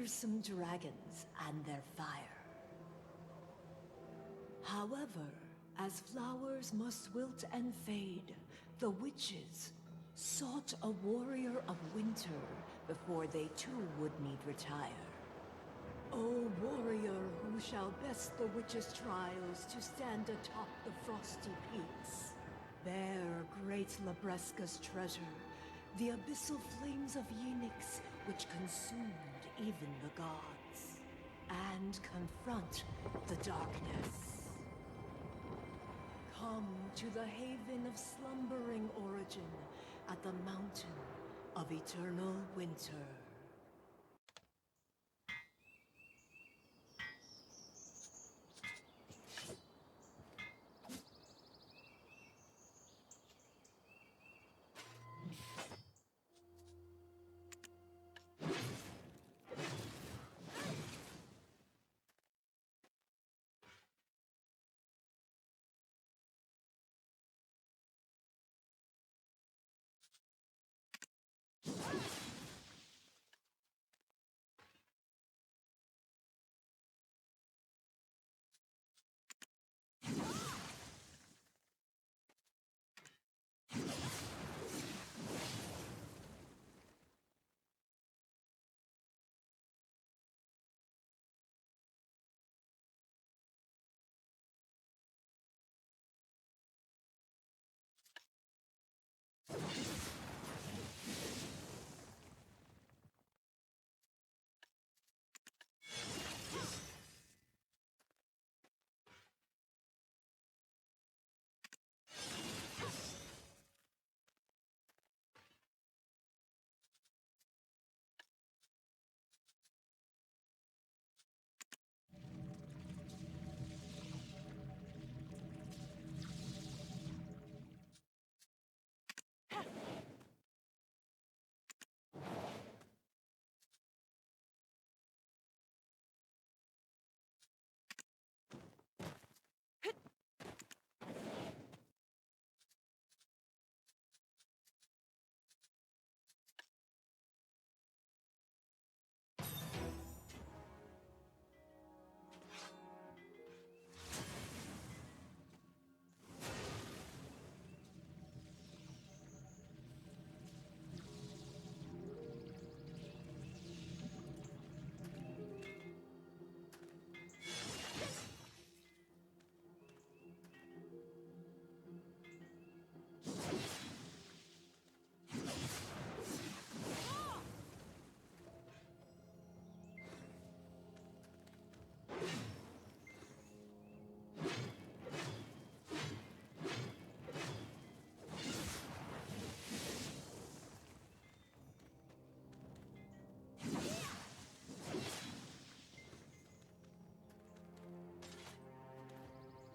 fearsome dragons and their fire. However, as flowers must wilt and fade, the witches sought a warrior of winter before they too would need retire. O warrior who shall best the witches' trials to stand atop the frosty peaks, bear great Labresca's treasure, the abyssal flames of Yenix which consumed even the gods, and confront the darkness. Come to the haven of slumbering origin at the mountain of eternal winter.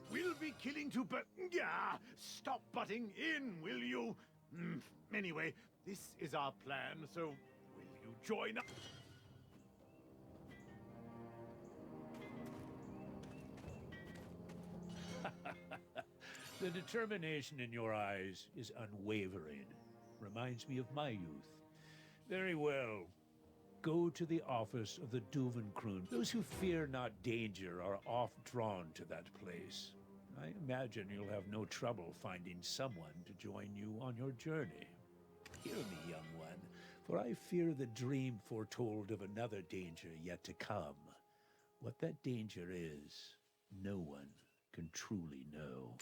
We'll be killing to but yeah, stop butting in, will you? Anyway, this is our plan, so will you join us? The determination in your eyes is unwavering. Reminds me of my youth. Very well. Go to the office of the Duvenkroon. Those who fear not danger are oft drawn to that place. I imagine you'll have no trouble finding someone to join you on your journey. Hear me, young one, for I fear the dream foretold of another danger yet to come. What that danger is, no one can truly know.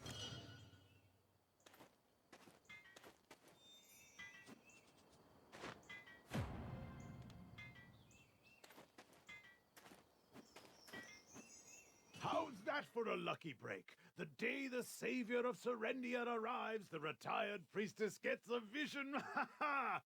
How's that for a lucky break? The day the savior of Serendia arrives, the retired priestess gets a vision. Ha ha!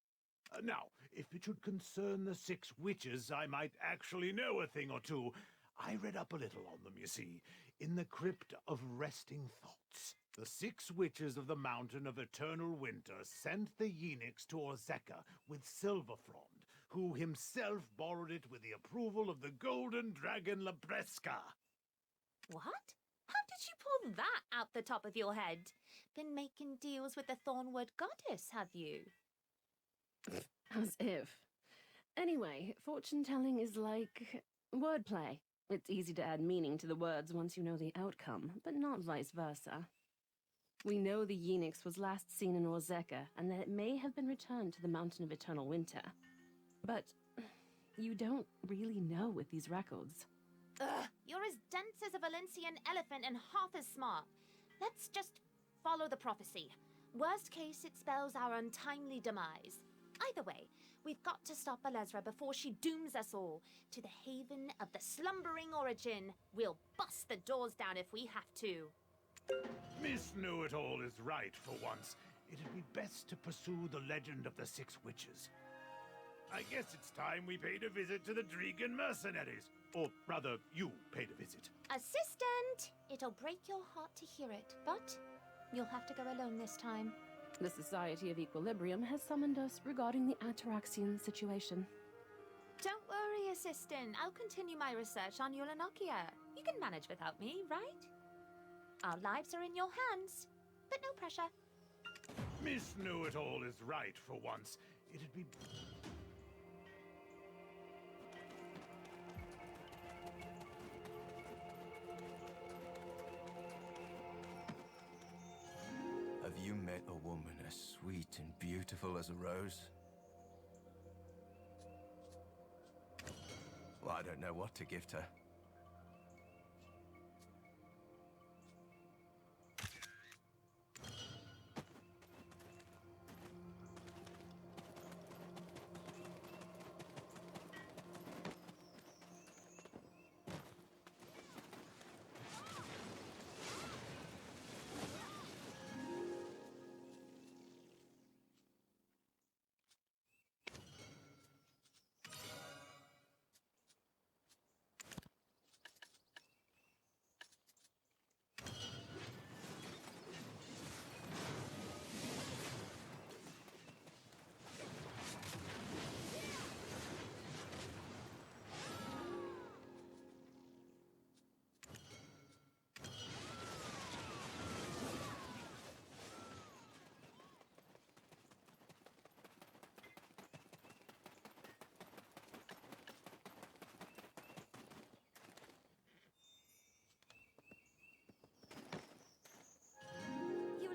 Now, if it should concern the 6 witches, I might actually know a thing or two. I read up a little on them, you see, in the Crypt of Resting Thoughts. The 6 witches of the Mountain of Eternal Winter sent the Yenix to Orzeka with Silverfrond, who himself borrowed it with the approval of the Golden Dragon Labresca. What? How did you pull that out the top of your head? Been making deals with the Thornwood goddess, have you? As if. Anyway, fortune-telling is like wordplay. It's easy to add meaning to the words once you know the outcome, but not vice versa. We know the Yenix was last seen in Orzeka, and that it may have been returned to the Mountain of Eternal Winter. But you don't really know with these records. Ugh, you're as dense as a Valencian elephant and half as smart. Let's just follow the prophecy. Worst case, it spells our untimely demise. Either way, we've got to stop Alezra before she dooms us all to the haven of the slumbering origin. We'll bust the doors down if we have to. Miss Know-It-All is right for once. It'd be best to pursue the legend of the Six Witches. I guess it's time we paid a visit to the Dragan mercenaries. Or rather, you paid a visit. Assistant! It'll break your heart to hear it, but you'll have to go alone this time. The Society of Equilibrium has summoned us regarding the Ataraxian situation. Don't worry, Assistant. I'll continue my research on Yulanokia. You can manage without me, right? Our lives are in your hands, but no pressure. Miss Know-It-All is right for once. It'd be... Have you met a woman as sweet and beautiful as a rose? Well, I don't know what to gift her.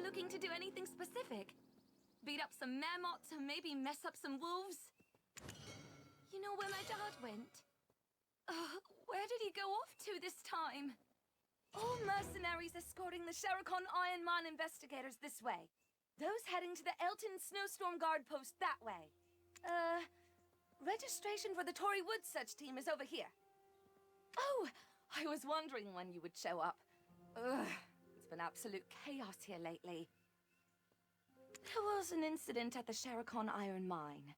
Looking to do anything specific? Beat up some marmots and maybe mess up some wolves? You know where my dad went? Where did he go off to this time? All mercenaries escorting the Sherikon Iron Mine investigators this way. Those heading to the Elton Snowstorm Guard post that way. Registration for the Tory Woods search team is over here. Oh, I was wondering when you would show up. It's been absolute chaos here lately. There was an incident at the Sherikon Iron Mine.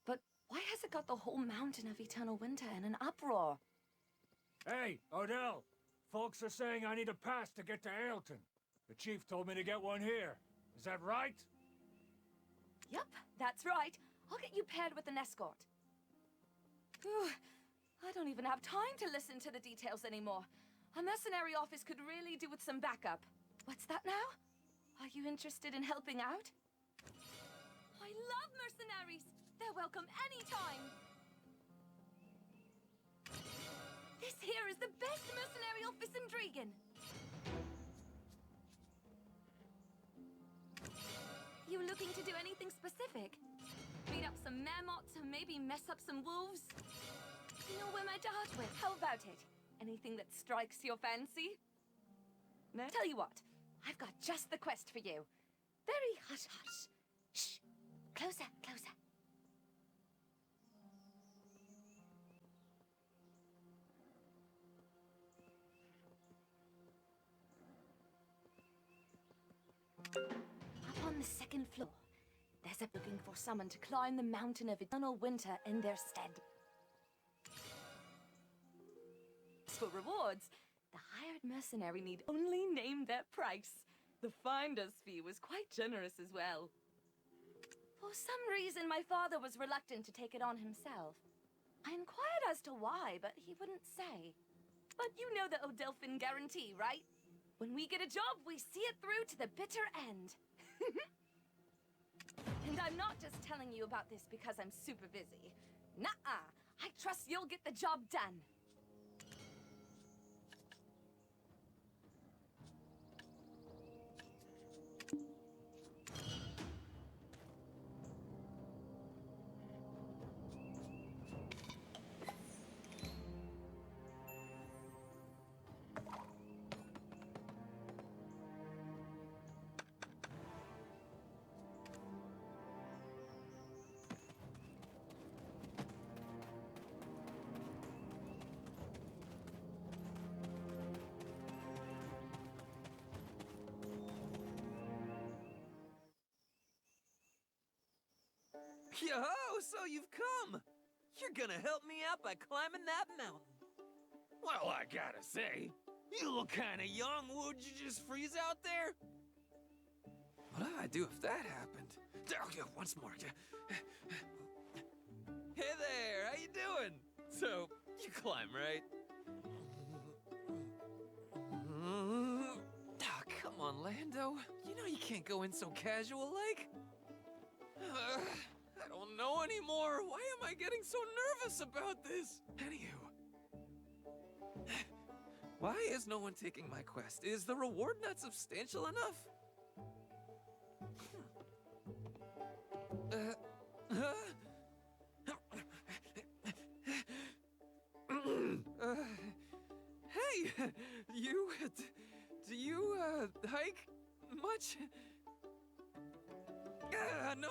But why has it got the whole Mountain of Eternal Winter in an uproar? Hey, Odell! Folks are saying I need a pass to get to Ailton. The chief told me to get one here. Is that right? Yup, that's right. I'll get you paired with an escort. Whew, I don't even have time to listen to the details anymore. A mercenary office could really do with some backup. What's that now? Are you interested in helping out? I love mercenaries! They're welcome anytime! This here is the best mercenary office in Dragan! You looking to do anything specific? Beat up some marmots and maybe mess up some wolves? You know where my dad went? How about it? Anything that strikes your fancy? No? Tell you what, I've got just the quest for you. Very hush-hush. Shh. Closer, closer. Up on the second floor, there's a looking for someone to climb the Mountain of Eternal Winter in their stead. For rewards, the hired mercenary need only name their price. The finder's fee was quite generous as well. For some reason, my father was reluctant to take it on himself. I inquired as to why, but he wouldn't say. But you know the Odelphin guarantee, right? When we get a job, we see it through to the bitter end. And I'm not just telling you about this because I'm super busy. Nuh-uh. I trust you'll get the job done. Yo, so you've come! You're gonna help me out by climbing that mountain. Well, I gotta say, you look kinda young. Would you just freeze out there? What do I do if that happened? Okay, once more. Hey there, how you doing? So, you climb, right? Ah, come on, Lando. You know you can't go in so casual-like. I don't know anymore. Why am I getting so nervous about this? Anywho. Why is no one taking my quest? Is the reward not substantial enough? Hey, do you hike much? No.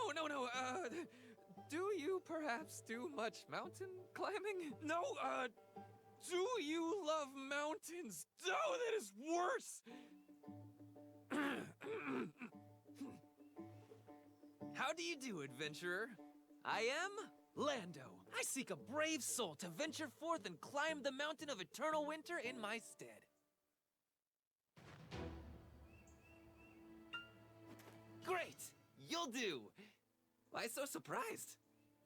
Do you perhaps do much mountain climbing? No, do you love mountains? Oh, that is worse! How do you do, adventurer? I am Lando. I seek a brave soul to venture forth and climb the mountain of eternal winter in my stead. Great! You'll do! Why so surprised?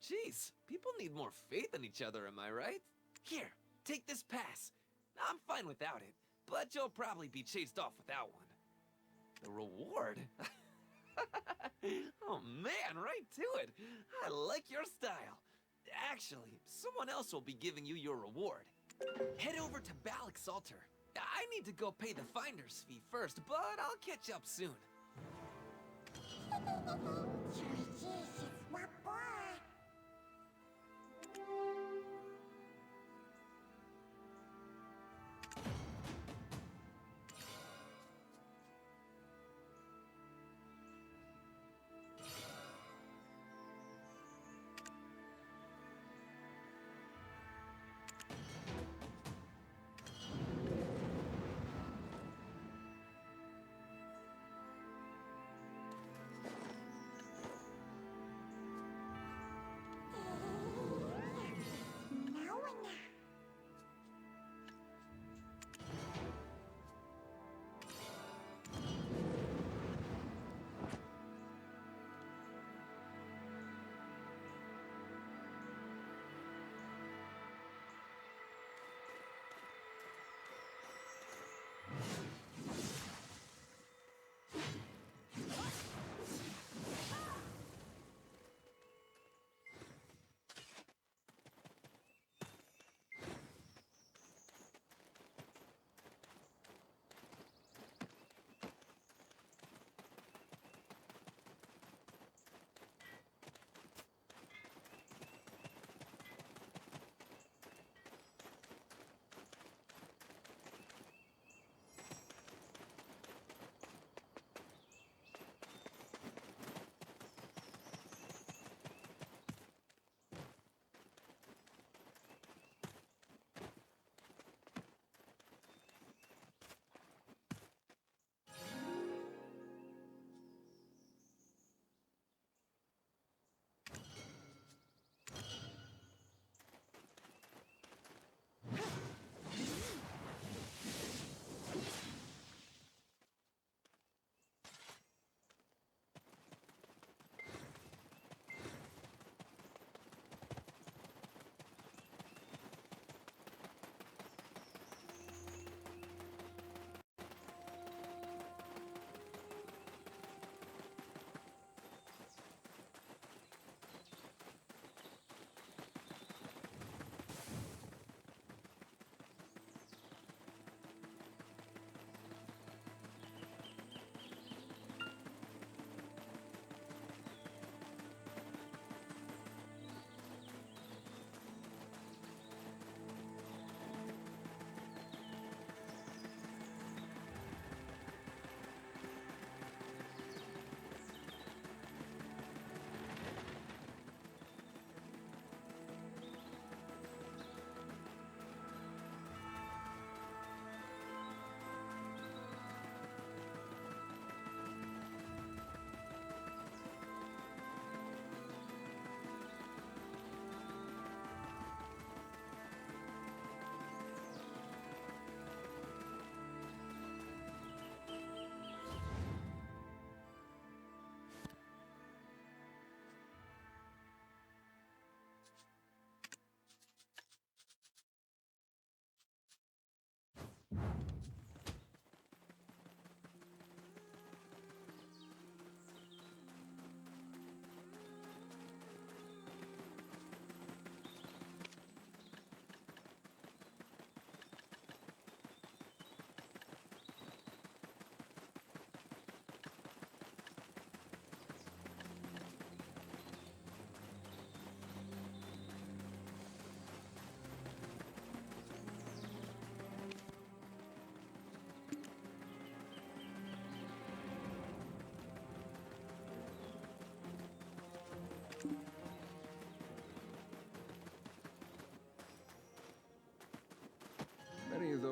Jeez, people need more faith in each other, am I right? Here, take this pass. I'm fine without it, but you'll probably be chased off without one. The reward? Oh man, right to it. I like your style. Actually, someone else will be giving you your reward. Head over to Balak's altar. I need to go pay the finder's fee first, but I'll catch up soon.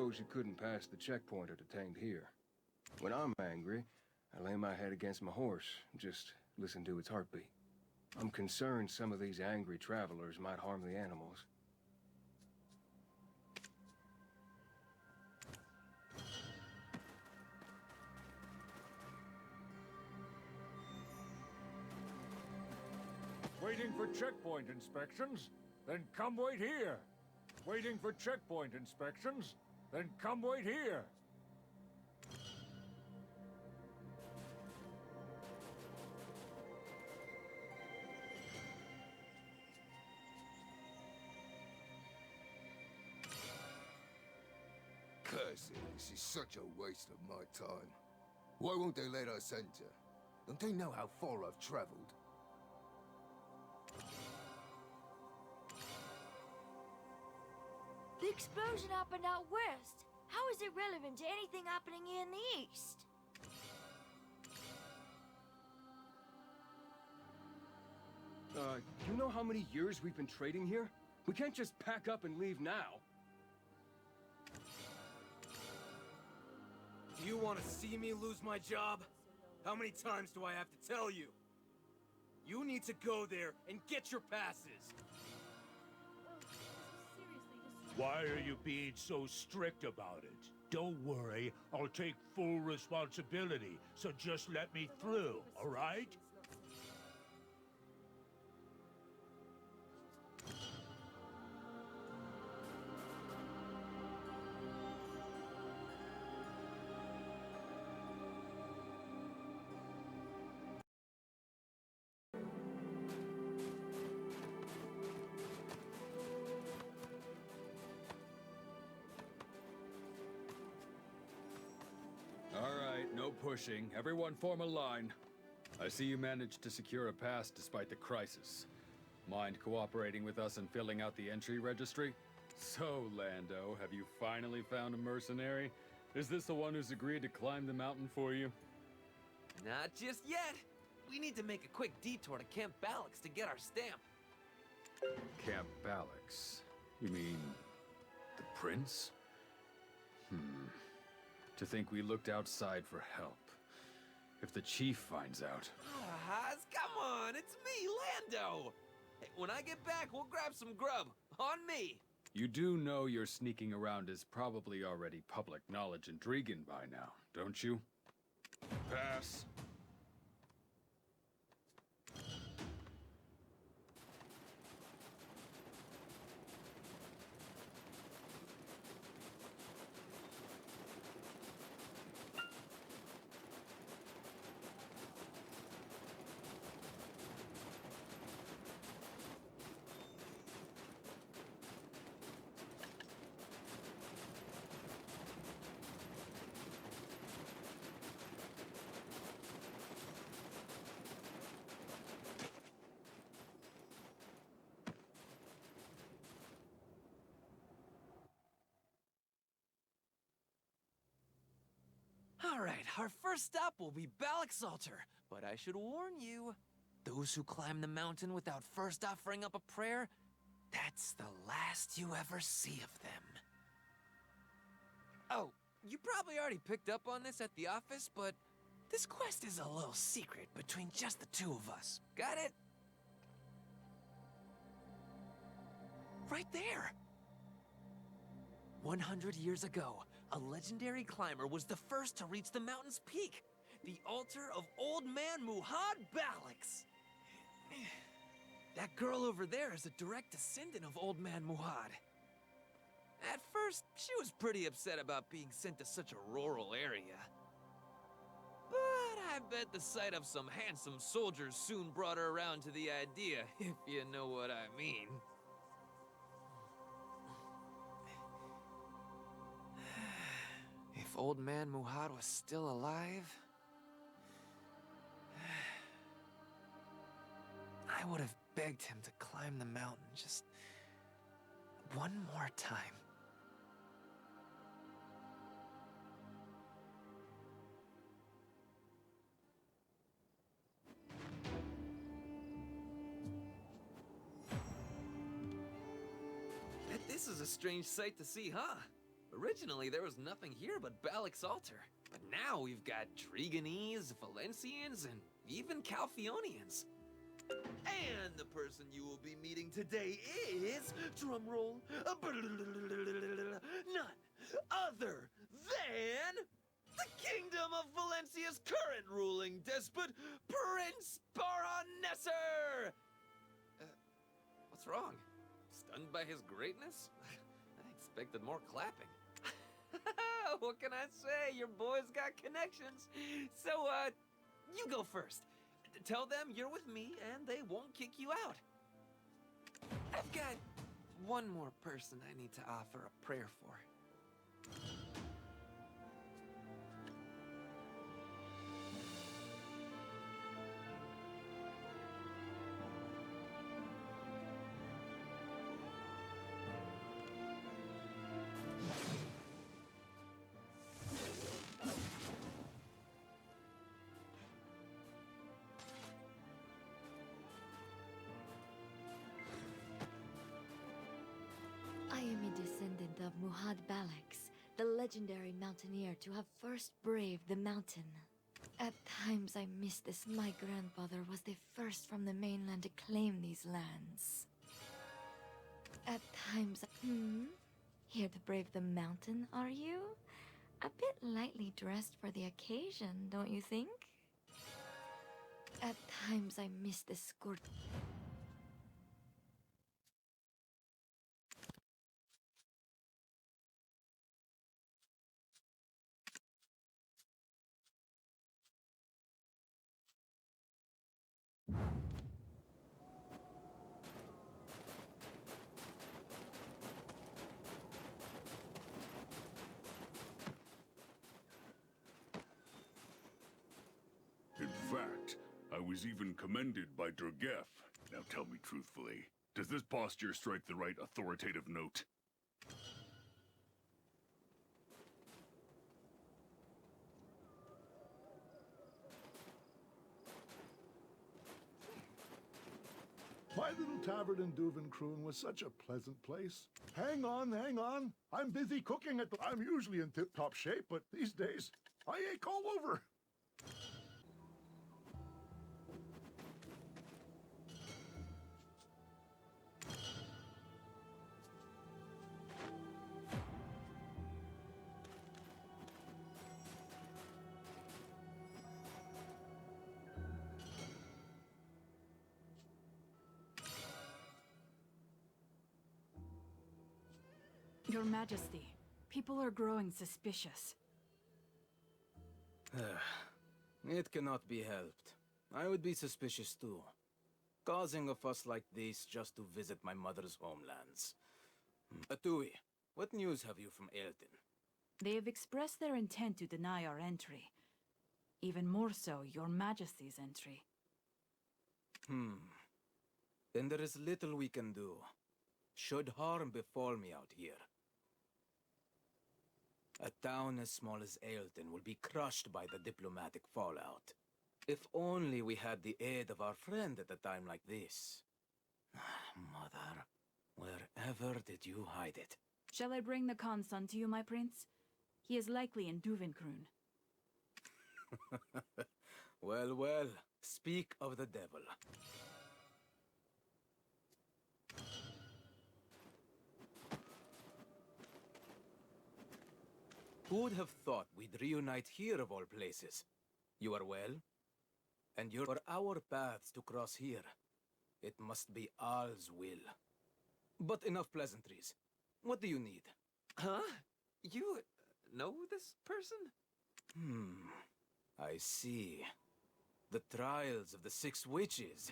those who couldn't pass the checkpoint are detained here. When I'm angry, I lay my head against my horse, just listen to its heartbeat. I'm concerned some of these angry travelers might harm the animals. Waiting for checkpoint inspections? Then come wait here. Waiting for checkpoint inspections? Then come wait here. Curse it, this is such a waste of my time. Why won't they let us enter? Don't they know how far I've traveled? The explosion happened out west. How is it relevant to anything happening here in the east? You know how many years we've been trading here? We can't just pack up and leave now. Do you want to see me lose my job? How many times do I have to tell you? You need to go there and get your passes. Why are you being so strict about it? Don't worry, I'll take full responsibility, so just let me through, all right? No pushing. Everyone form a line. I see you managed to secure a pass despite the crisis. Mind cooperating with us and filling out the entry registry? So, Lando, have you finally found a mercenary? Is this the one who's agreed to climb the mountain for you? Not just yet. We need to make a quick detour to Camp Balix to get our stamp. Camp Balix? You mean the prince? To think we looked outside for help. If the chief finds out... Come on, it's me, Lando! Hey, when I get back, we'll grab some grub. On me! You do know your sneaking around is probably already public knowledge in Dragon by now, don't you? Pass. Alright, our first stop will be Balix Altar. But I should warn you, those who climb the mountain without first offering up a prayer, that's the last you ever see of them. Oh, you probably already picked up on this at the office, but this quest is a little secret between just the two of us. Got it? Right there! 100 years ago, a legendary climber was the first to reach the mountain's peak, the altar of Old Man Muhad Balix. That girl over there is a direct descendant of Old Man Muhad. At first, she was pretty upset about being sent to such a rural area. But I bet the sight of some handsome soldiers soon brought her around to the idea, if you know what I mean. If Old Man Muhad was still alive, I would have begged him to climb the mountain just one more time. Bet this is a strange sight to see, huh? Originally, there was nothing here but Balic's altar. But now we've got Driganese, Valencians, and even Calphionians. And the person you will be meeting today is, drumroll, none other than the Kingdom of Valencia's current ruling despot, Prince Baronesser! What's wrong? Stunned by his greatness? I expected more clapping. What can I say? Your boy's got connections. So, you go first. Tell them you're with me and they won't kick you out. I've got one more person I need to offer a prayer for. I am a descendant of Muhad Balax, the legendary mountaineer to have first braved the mountain. At times I miss this. My grandfather was the first from the mainland to claim these lands. At times, here to brave the mountain, are you? A bit lightly dressed for the occasion, don't you think? At times I miss the scorch. In fact, I was even commended by Dragef. Now tell me truthfully, does this posture strike the right authoritative note? My little tavern in Duvenkroon was such a pleasant place. Hang on, hang on. I'm busy cooking at the... I'm usually in tip-top shape, but these days, I ache all over. Your Majesty, people are growing suspicious. It cannot be helped. I would be suspicious too. Causing a fuss like this just to visit my mother's homelands. Atui, what news have you from Aelton? They have expressed their intent to deny our entry. Even more so, Your Majesty's entry. Then there is little we can do. Should harm befall me out here, a town as small as Aelton will be crushed by the diplomatic fallout. If only we had the aid of our friend at a time like this. Mother, wherever did you hide it? Shall I bring the Khan's son to you, my prince? He is likely in Duvenkroon. Well, well, speak of the devil. Who would have thought we'd reunite here of all places? You are well? And you're for our paths to cross here. It must be Al's will. But enough pleasantries. What do you need? Huh? You know this person? I see. The trials of the 6 witches.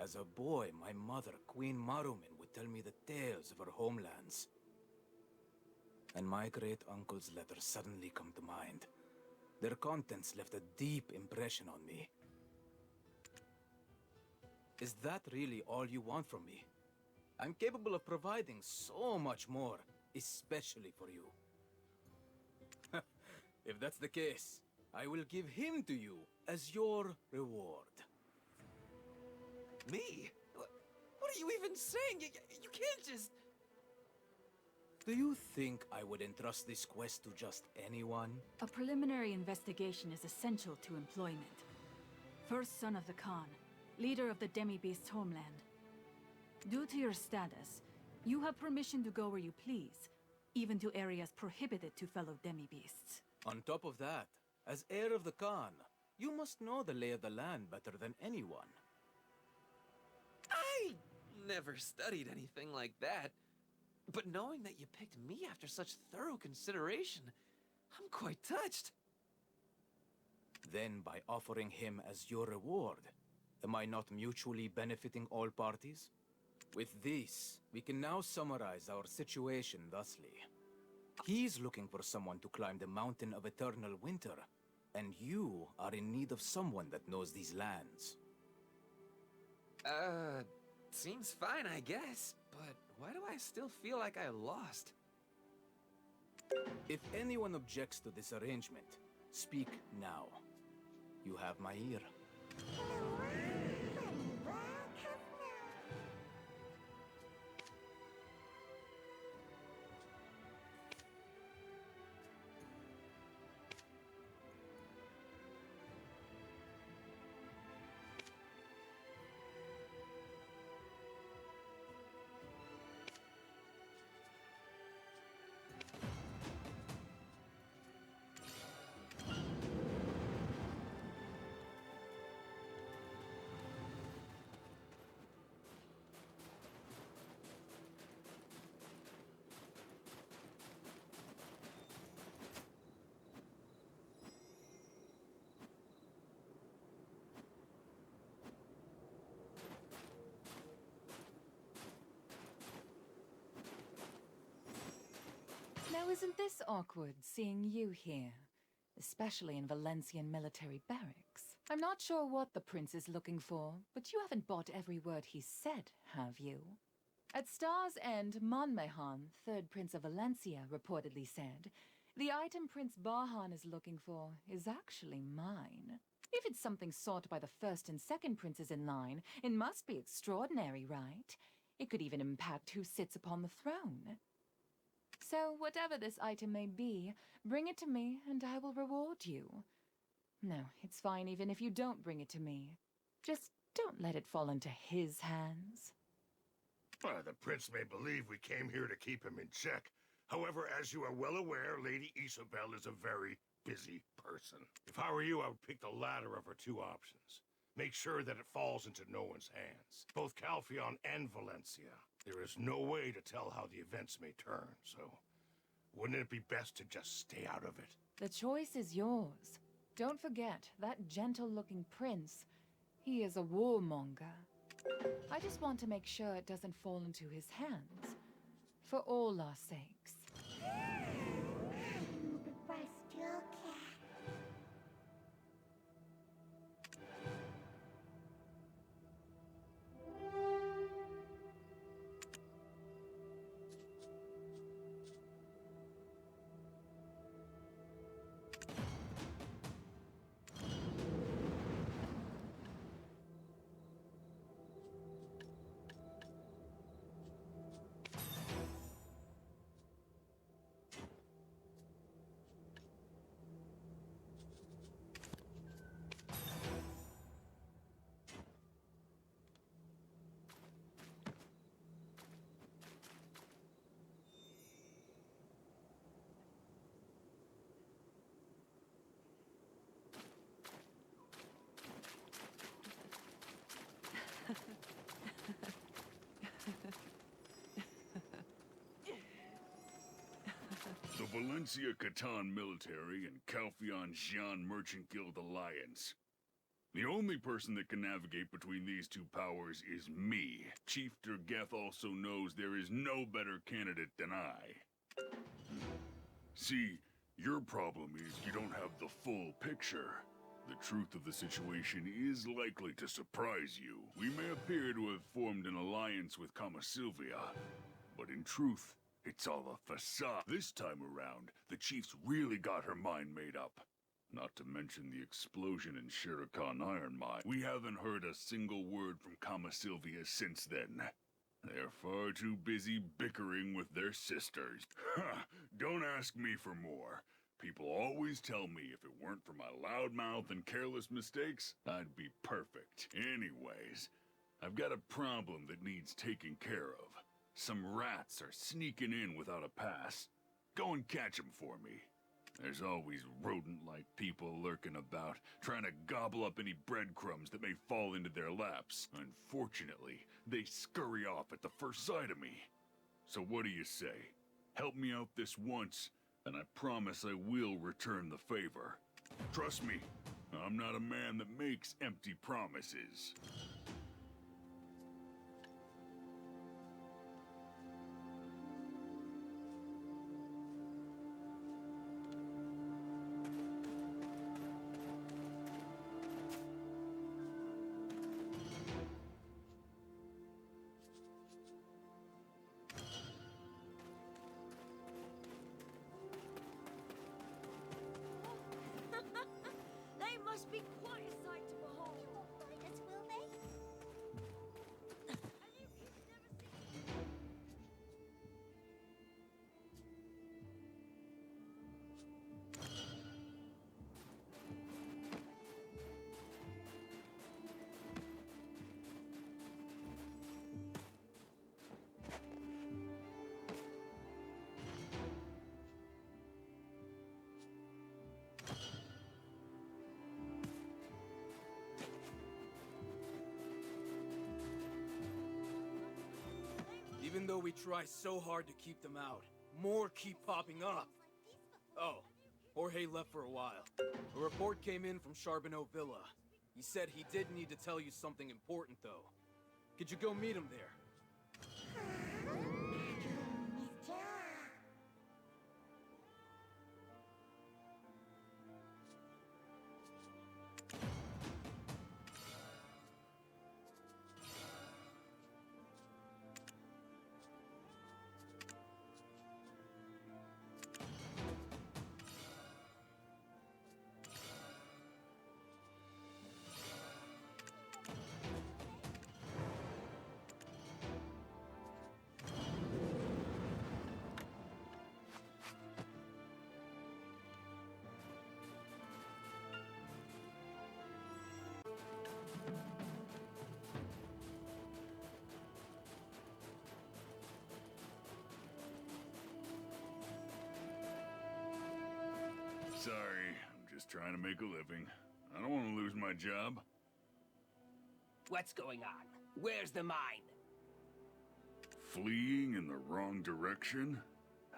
As a boy, my mother, Queen Marumin, would tell me the tales of her homelands. And my great-uncle's letters suddenly come to mind. Their contents left a deep impression on me. Is that really all you want from me? I'm capable of providing so much more, especially for you. If that's the case, I will give him to you as your reward. Me? What are you even saying? You can't just... Do you think I would entrust this quest to just anyone? A preliminary investigation is essential to employment. First son of the Khan, leader of the demi-beast's homeland. Due to your status, you have permission to go where you please, even to areas prohibited to fellow demi-beasts. On top of that, as heir of the Khan, you must know the lay of the land better than anyone. I never studied anything like that. But knowing that you picked me after such thorough consideration, I'm quite touched. Then by offering him as your reward, am I not mutually benefiting all parties? With this, we can now summarize our situation thusly. He's looking for someone to climb the mountain of eternal winter, and you are in need of someone that knows these lands. Seems fine, I guess, but why do I still feel like I lost? If anyone objects to this arrangement, speak now. You have my ear. Now isn't this awkward, seeing you here? Especially in Valencian military barracks. I'm not sure what the prince is looking for, but you haven't bought every word he said, have you? At Star's End, Monmehan, third prince of Valencia, reportedly said, the item Prince Bahan is looking for is actually mine. If it's something sought by the first and second princes in line, it must be extraordinary, right? It could even impact who sits upon the throne. So, whatever this item may be, bring it to me and I will reward you. No, it's fine even if you don't bring it to me. Just don't let it fall into his hands. The prince may believe we came here to keep him in check. However, as you are well aware, Lady Isabel is a very busy person. If I were you, I would pick the latter of her two options. Make sure that it falls into no one's hands. Both Calpheon and Valencia. There is no way to tell how the events may turn, so wouldn't it be best to just stay out of it? The choice is yours. Don't forget, that gentle-looking prince, he is a warmonger. I just want to make sure it doesn't fall into his hands. For all our sakes. The Valencia Catan Military and Calpheon Xian Merchant Guild Alliance. The only person that can navigate between these two powers is me. Chief Durgeth also knows there is no better candidate than I. See, your problem is you don't have the full picture. The truth of the situation is likely to surprise you. We may appear to have formed an alliance with Sylvia, but in truth, it's all a facade. This time around, the chief's really got her mind made up. Not to mention the explosion in Shirakan Iron Mine. We haven't heard a single word from Sylvia since then. They're far too busy bickering with their sisters. Ha! Don't ask me for more. People always tell me if it weren't for my loudmouth and careless mistakes, I'd be perfect. Anyways, I've got a problem that needs taking care of. Some rats are sneaking in without a pass. Go and catch them for me. There's always rodent-like people lurking about, trying to gobble up any breadcrumbs that may fall into their laps. Unfortunately, they scurry off at the first sight of me. So what do you say? Help me out this once, and I promise I will return the favor. Trust me, I'm not a man that makes empty promises. They must be quite a sight to behold. You won't fight us, will they? Even though we try so hard to keep them out, more keep popping up. Oh, Jorge left for a while. A report came in from Charbonneau Villa. He said he did need to tell you something important, though. Could you go meet him there? Sorry, I'm just trying to make a living. I don't want to lose my job. What's going on? Where's the mine? Fleeing in the wrong direction?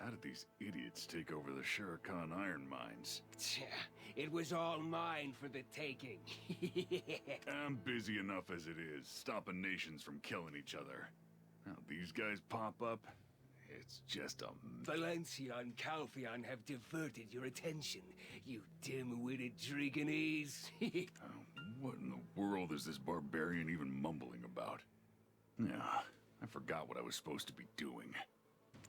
How did these idiots take over the Shurikan iron mines? It was all mine for the taking. I'm busy enough as it is, stopping nations from killing each other. Now these guys pop up, it's just a... Valencia and Calpheon have diverted your attention, you dim-witted Dragonese. What in the world is this barbarian even mumbling about? Yeah, I forgot what I was supposed to be doing.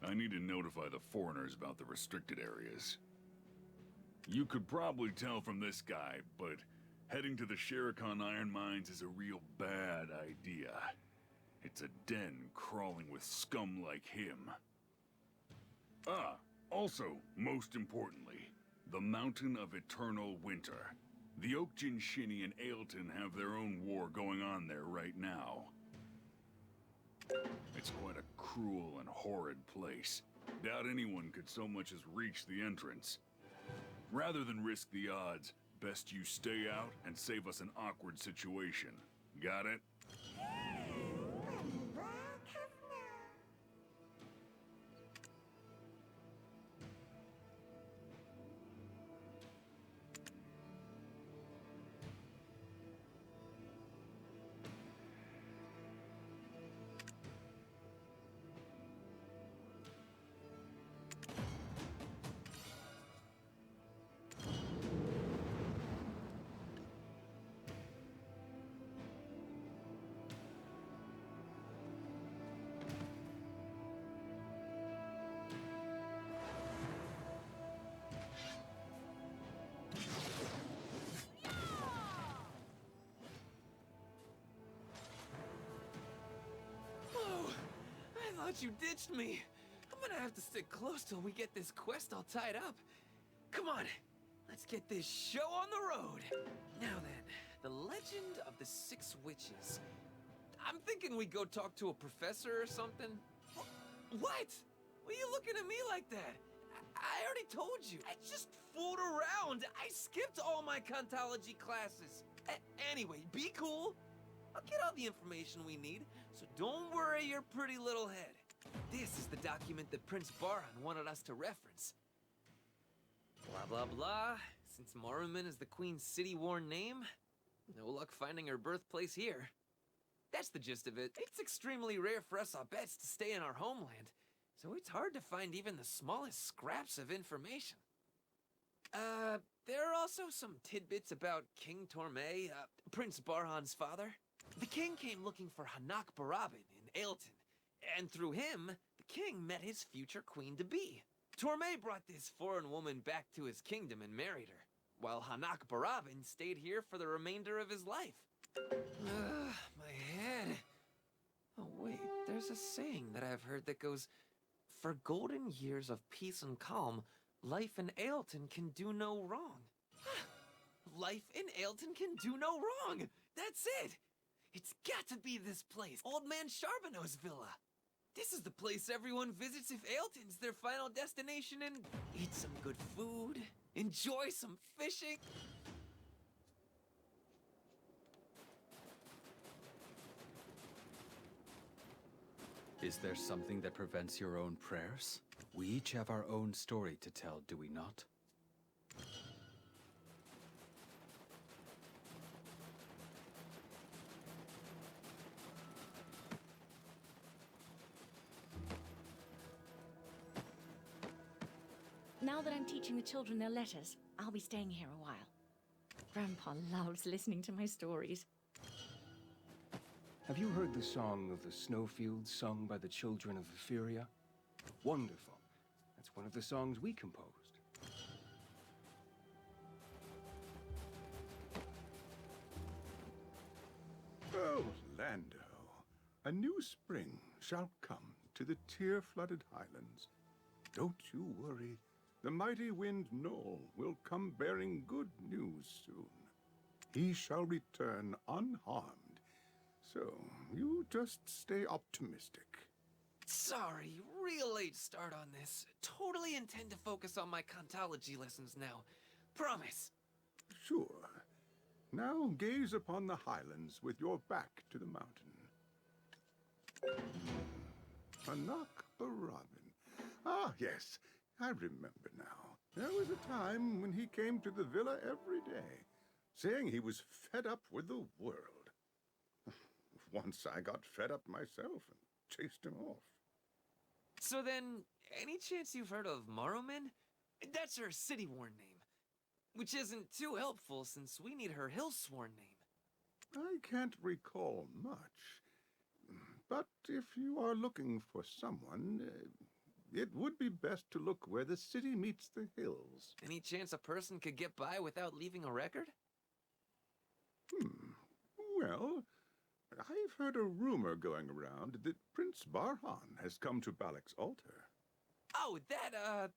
I need to notify the foreigners about the restricted areas. You could probably tell from this guy, but heading to the Shurikan iron mines is a real bad idea. It's a den crawling with scum like him. Also, most importantly, the Mountain of Eternal Winter. The Oakjin Shinny and Ailton have their own war going on there right now. It's quite a cruel and horrid place. Doubt anyone could so much as reach the entrance. Rather than risk the odds, best you stay out and save us an awkward situation. Got it? thought you ditched me. I'm gonna have to stick close till we get this quest all tied up. Come on, let's get this show on the road. Now then, the legend of the 6 witches. I'm thinking we go talk to a professor or something. What? Why are you looking at me like that? I already told you. I just fooled around. I skipped all my Contology classes. Anyway, be cool. I'll get all the information we need, so don't worry your pretty little head. This is the document that Prince Barhan wanted us to reference. Blah, blah, blah. Since Maruman is the Queen's city-worn name, no luck finding her birthplace here. That's the gist of it. It's extremely rare for us Abets to stay in our homeland, so it's hard to find even the smallest scraps of information. There are also some tidbits about King Torme, Prince Barhan's father. The king came looking for Hanak Barabin in Ailton, and through him, the king met his future queen-to-be. Torme brought this foreign woman back to his kingdom and married her, while Hanak Barabin stayed here for the remainder of his life. My head. Oh wait, there's a saying that I've heard that goes, "For golden years of peace and calm, life in Ailton can do no wrong." Life in Ailton can do no wrong! That's it! It's got to be this place, Old Man Charbonneau's villa. This is the place everyone visits if Ailton's their final destination and eat some good food, enjoy some fishing. Is there something that prevents your own prayers? We each have our own story to tell, do we not? Now that I'm teaching the children their letters, I'll be staying here a while. Grandpa loves listening to my stories. Have you heard the song of the snowfields sung by the children of Etheria? Wonderful. That's one of the songs we composed. Oh, Lando, a new spring shall come to the tear-flooded highlands. Don't you worry. The mighty wind Noel will come bearing good news soon. He shall return unharmed. So, you just stay optimistic. Sorry, real late start on this. Totally intend to focus on my Contology lessons now. Promise. Sure. Now gaze upon the highlands with your back to the mountain. Hanak Barabin. Ah, yes. I remember now. There was a time when he came to the villa every day, saying he was fed up with the world. Once I got fed up myself and chased him off. So then, any chance you've heard of Maruman? That's her city-worn name. Which isn't too helpful since we need her hill-sworn name. I can't recall much. But if you are looking for someone, it would be best to look where the city meets the hills. Any chance a person could get by without leaving a record? Well, I've heard a rumor going around that Prince Barhan has come to Balak's altar. Oh, I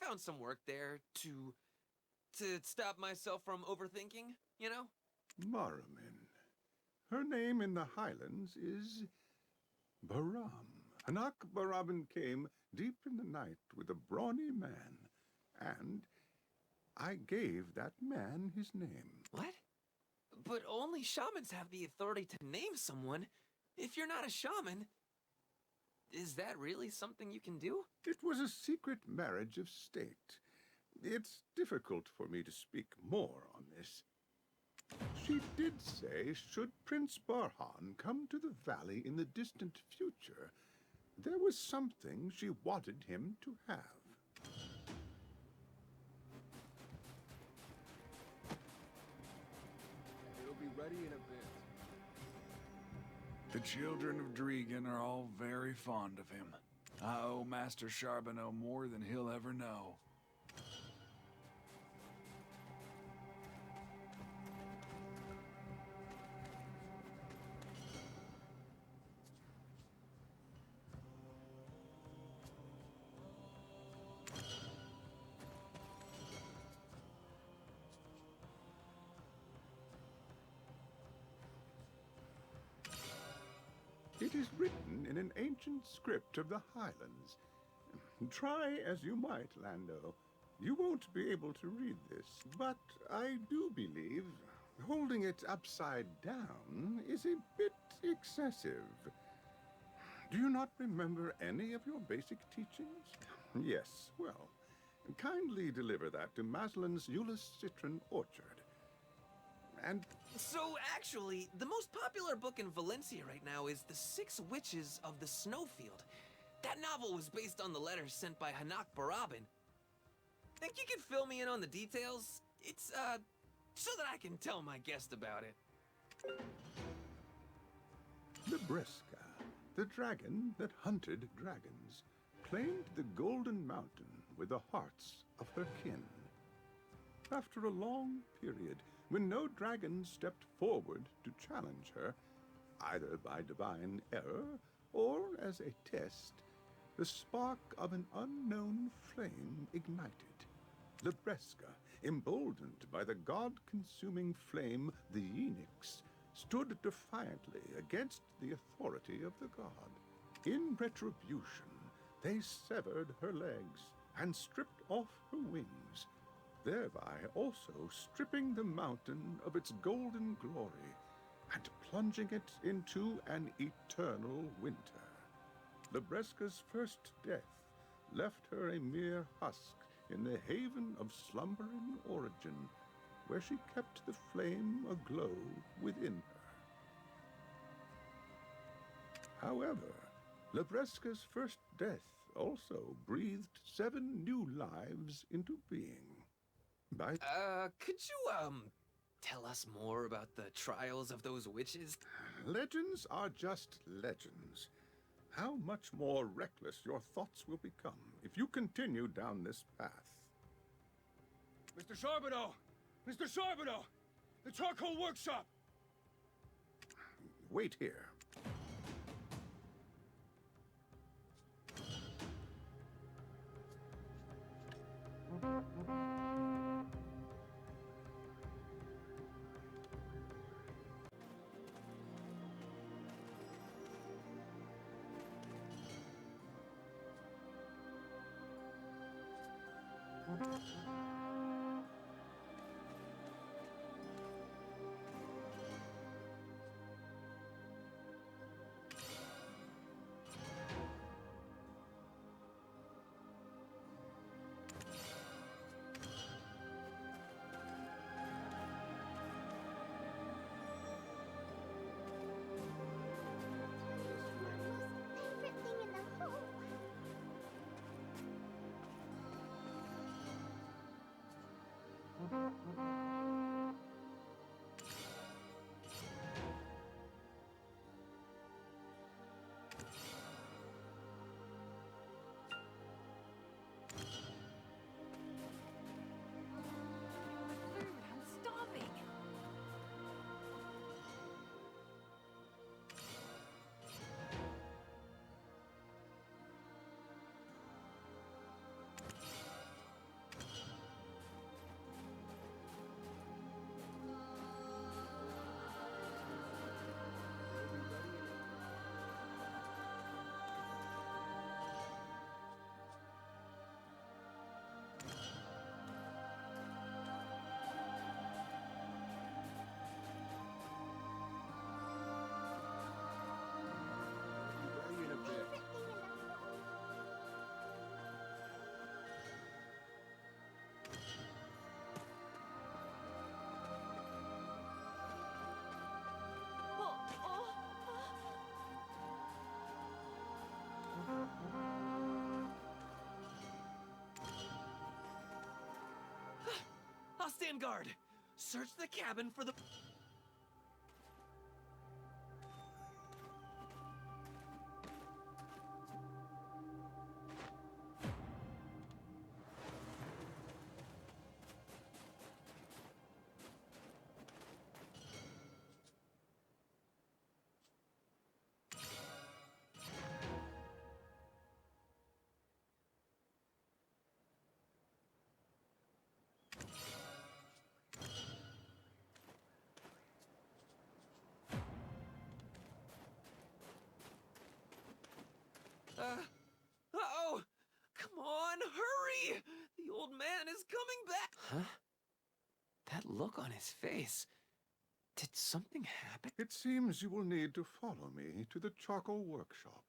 found some work there to stop myself from overthinking, you know? Maruman. Her name in the Highlands is Baram. Hanak Barabin came deep in the night with a brawny man, and I gave that man his name. What? But only shamans have the authority to name someone. If you're not a shaman, is that really something you can do? It was a secret marriage of state. It's difficult for me to speak more on this. She did say, should Prince Barhan come to the valley in the distant future, there was something she wanted him to have. It'll be ready in a bit. The children of Dragan are all very fond of him. I owe Master Charbonneau more than he'll ever know. It is written in an ancient script of the Highlands. Try as you might, Lando. You won't be able to read this, but I do believe holding it upside down is a bit excessive. Do you not remember any of your basic teachings? Yes, well, kindly deliver that to Maslin's Euless Citron Orchard. And... So, actually, the most popular book in Valencia right now is The Six Witches of the Snowfield. That novel was based on the letters sent by Hanak Barabin. Think you could fill me in on the details? It's, so that I can tell my guest about it. Libresca, the dragon that hunted dragons, claimed the Golden Mountain with the hearts of her kin. After a long period, when no dragon stepped forward to challenge her, either by divine error or as a test, the spark of an unknown flame ignited. Libresca, emboldened by the god-consuming flame, the Enix, stood defiantly against the authority of the god. In retribution, they severed her legs and stripped off her wings, thereby also stripping the mountain of its golden glory and plunging it into an eternal winter. Libresca's first death left her a mere husk in the haven of slumbering origin, where she kept the flame aglow within her. However, Libresca's first death also breathed 7 new lives into being. Could you, tell us more about the trials of those witches? Legends are just legends. How much more reckless your thoughts will become if you continue down this path. Mr. Charbonneau! Mr. Charbonneau! The charcoal workshop! Wait here. I'll stand guard. Search the cabin for the... old man is coming back! Huh? That look on his face. Did something happen? It seems you will need to follow me to the charcoal workshop.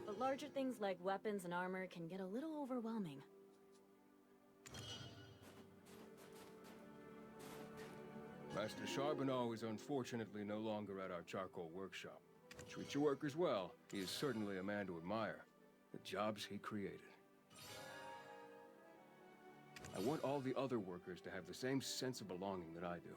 But larger things like weapons and armor can get a little overwhelming. Master Charbonneau is unfortunately no longer at our charcoal workshop. Treat your workers well. He is certainly a man to admire. The jobs he created. I want all the other workers to have the same sense of belonging that I do.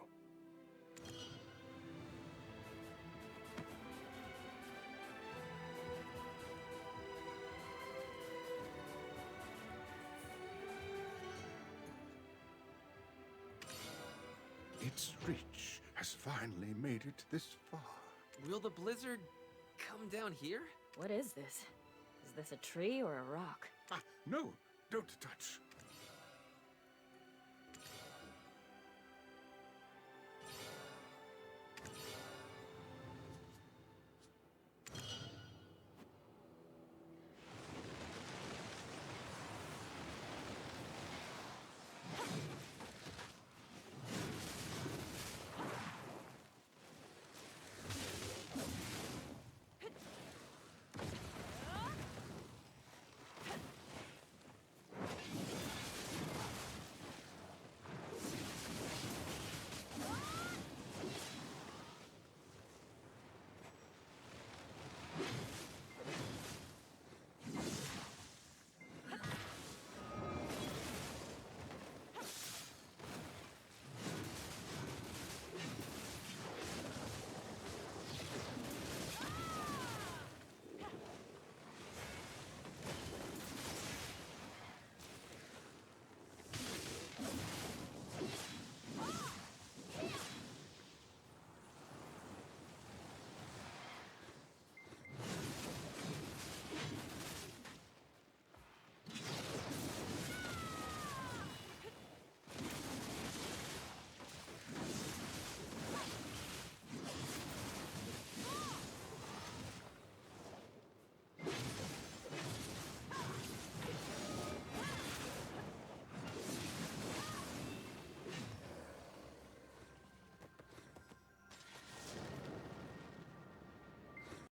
Its reach has finally made it this far. Will the blizzard come down here? What is this? Is this a tree or a rock? No, don't touch.